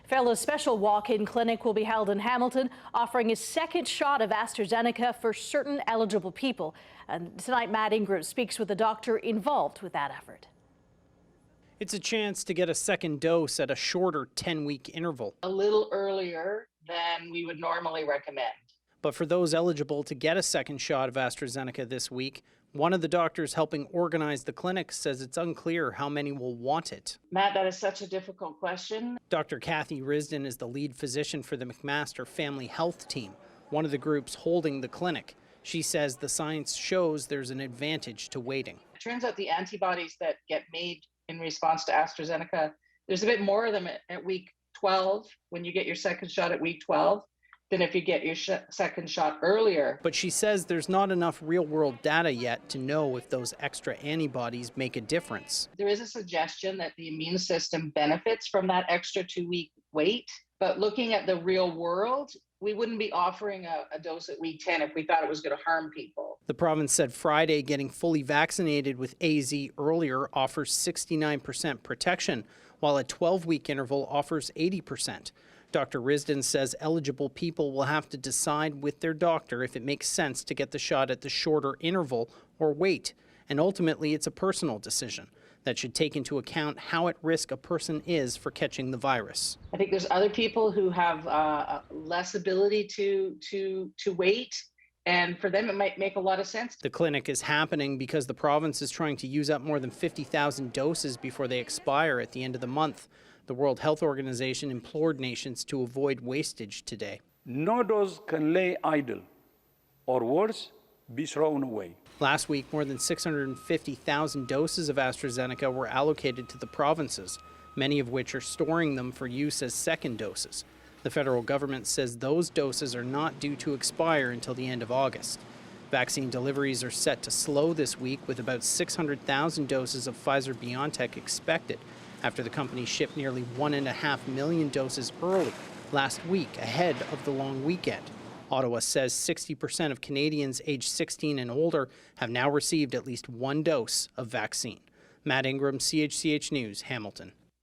Fellow's special walk-in clinic will be held in Hamilton, offering a second shot of AstraZeneca for certain eligible people. And tonight, Matt Ingram speaks with a doctor involved with that effort. It's a chance to get a second dose at a shorter 10-week interval. A little earlier than we would normally recommend. But for those eligible to get a second shot of AstraZeneca this week, one of the doctors helping organize the clinic says it's unclear how many will want it. Matt, that is such a difficult question. Dr. Kathy Risden is the lead physician for the McMaster Family Health Team, one of the groups holding the clinic. She says the science shows there's an advantage to waiting. It turns out the antibodies that get made in response to AstraZeneca, there's a bit more of them at week 12 when you get your second shot at week 12 than if you get your second shot earlier. But she says there's not enough real-world data yet to know if those extra antibodies make a difference. There is a suggestion that the immune system benefits from that extra 2-week wait, but looking at the real world, we wouldn't be offering a dose at week 10 if we thought it was going to harm people. The province said Friday getting fully vaccinated with AZ earlier offers 69% protection, while a 12-week interval offers 80%. Dr. Risden says eligible people will have to decide with their doctor if it makes sense to get the shot at the shorter interval or wait. And ultimately, it's a personal decision that should take into account how at risk a person is for catching the virus. I think there's other people who have less ability to wait, and for them it might make a lot of sense. The clinic is happening because the province is trying to use up more than 50,000 doses before they expire at the end of the month. The World Health Organization implored nations to avoid wastage today. No dose can lay idle, or worse, be thrown away. Last week, more than 650,000 doses of AstraZeneca were allocated to the provinces, many of which are storing them for use as second doses. The federal government says those doses are not due to expire until the end of August. Vaccine deliveries are set to slow this week, with about 600,000 doses of Pfizer-BioNTech expected, after the company shipped nearly 1.5 million doses early last week ahead of the long weekend. Ottawa says 60% of Canadians aged 16 and older have now received at least one dose of vaccine. Matt Ingram, CHCH News, Hamilton.